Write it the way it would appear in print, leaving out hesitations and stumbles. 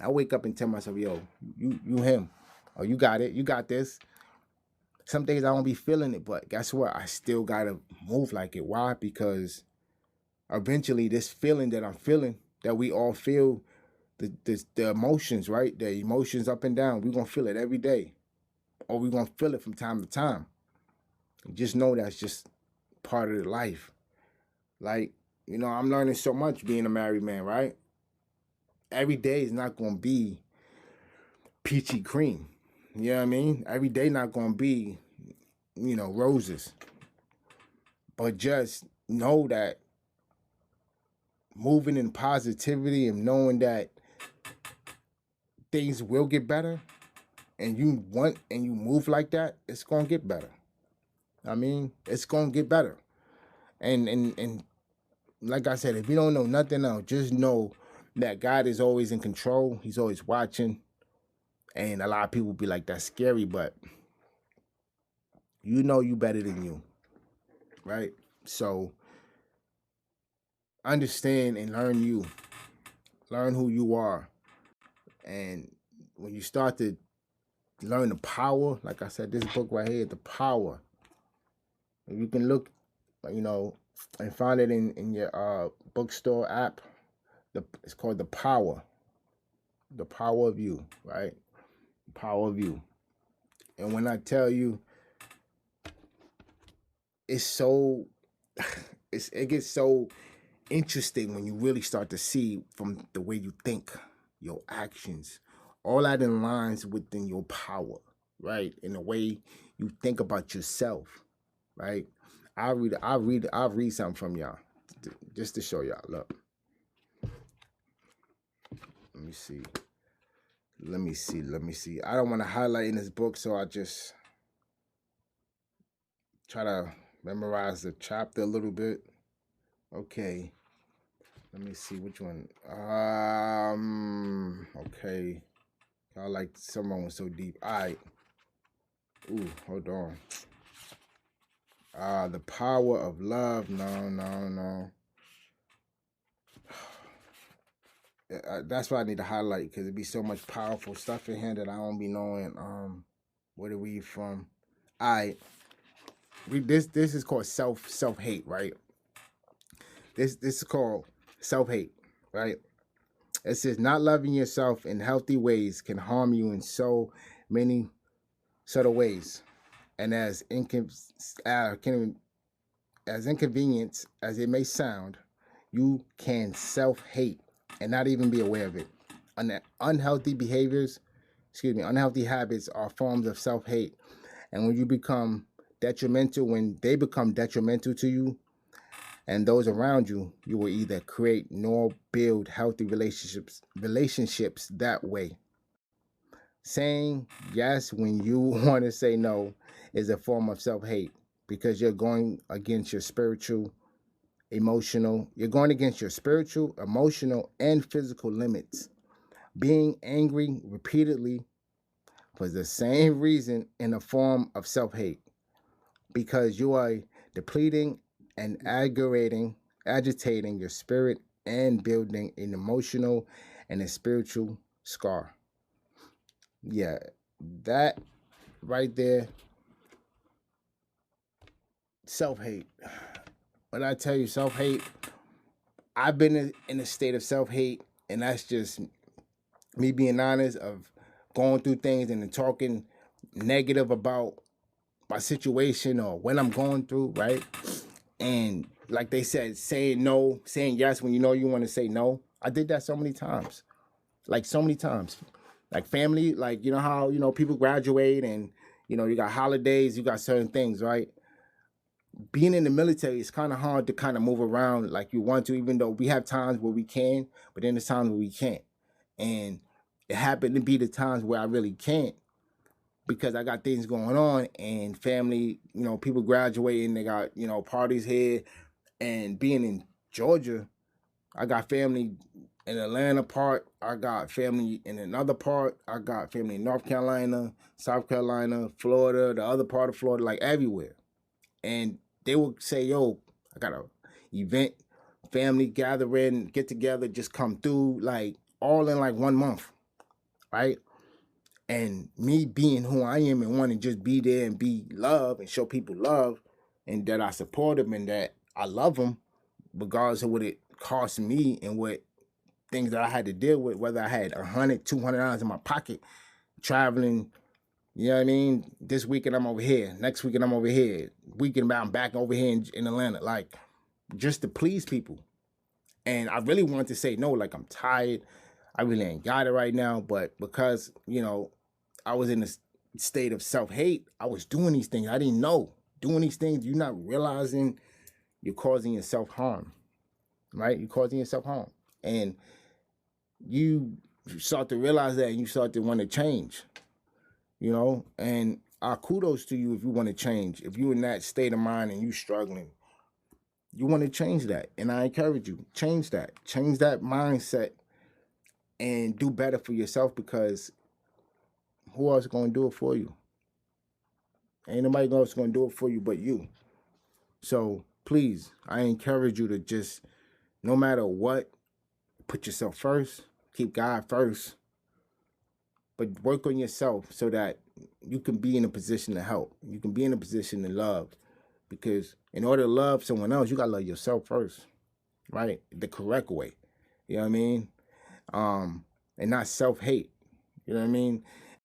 I wake up and tell myself, yo, you him. Oh, you got it. You got this. Some days I don't be feeling it, but guess what? I still gotta move like it. Why? Because eventually this feeling that I'm feeling, that we all feel, the emotions, right? The emotions up and down, we're gonna feel it every day. Or we're gonna feel it from time to time. Just know that's just part of the life. Like, I'm learning so much being a married man, right? Every day is not gonna be peachy cream. You know what I mean? Every day not gonna be, roses. But just know that moving in positivity and knowing that things will get better and you want and you move like that, it's gonna get better. I mean, it's gonna get better. And like I said, if you don't know nothing else, just know that God is always in control. He's always watching. And a lot of people be like, that's scary, but you better than you, right? So understand and learn you. Learn who you are. And when you start to learn the power, like I said, this book right here, the power. You can look, you know, and find it in your bookstore app. It's called The Power. The Power of You, right? The Power of You. And when I tell you, it's so, it gets so interesting when you really start to see from the way you think, your actions, all that in lines within your power, right? In the way you think about yourself, right? I'll read something from y'all just to show y'all. Look, let me see. Let me see. I don't want to highlight in this book, so I just try to memorize the chapter a little bit. Okay. Let me see which one. Okay. I like someone was so deep. All right. Ooh, hold on. The power of love. No, no, no. That's why I need to highlight because it'd be so much powerful stuff in here that I don't be knowing. Where to read from? All right. This is called self hate, right? This is called self hate, right? It says not loving yourself in healthy ways can harm you in so many subtle ways, and as inconvenient as it may sound, you can self hate and not even be aware of it. Unhealthy behaviors, unhealthy habits are forms of self hate, and when they become detrimental to you and those around you, you will either create nor build healthy relationships that way. Saying yes when you want to say no is a form of self-hate because you're going against your spiritual, emotional, and physical limits. Being angry repeatedly for the same reason in a form of self-hate because you are depleting and agitating your spirit and building an emotional and a spiritual scar. Yeah, that right there, self hate. When I tell you self hate, I've been in a state of self hate, and that's just me being honest of going through things and then talking negative about my situation or when I'm going through, right? And like they said, saying no, saying yes when you know you want to say no. I did that so many times. Like so many times. Like family, like you know how, people graduate and you got holidays, you got certain things, right? Being in the military, it's kind of hard to kind of move around like you want to, even though we have times where we can, but then there's times where we can't. And it happened to be the times where I really can't because I got things going on and family, people graduating, they got, parties here. And being in Georgia, I got family in Atlanta part, I got family in another part, I got family in North Carolina, South Carolina, Florida, the other part of Florida, like everywhere. And they would say, yo, I got a event, family gathering, get together, just come through, like all in like 1 month. right? And me being who I am and wanting to just be there and be love and show people love and that I support them and that I love them, regardless of what it cost me and what things that I had to deal with, whether I had $100, $200 in my pocket, traveling, you know what I mean? This weekend I'm over here, next weekend I'm over here, weekend I'm back over here in Atlanta, like just to please people. And I really wanted to say no, like I'm tired, I really ain't got it right now, but because, you know, I was in a state of self-hate, I was doing these things. I didn't know. Doing these things, you're not realizing you're causing yourself harm, right? You're causing yourself harm. And you start to realize that and you start to want to change, you know? And kudos to you if you want to change. If you're in that state of mind and you struggling, you want to change that. And I encourage you, change that. Change that mindset and do better for yourself, because who else is going to do it for you? Ain't nobody else going to do it for you but you. So please, I encourage you to just, no matter what, put yourself first, keep God first, but work on yourself so that you can be in a position to help. You can be in a position to love, because in order to love someone else, you got to love yourself first, right? The correct way. You know what I mean? And not self-hate. You know what I mean?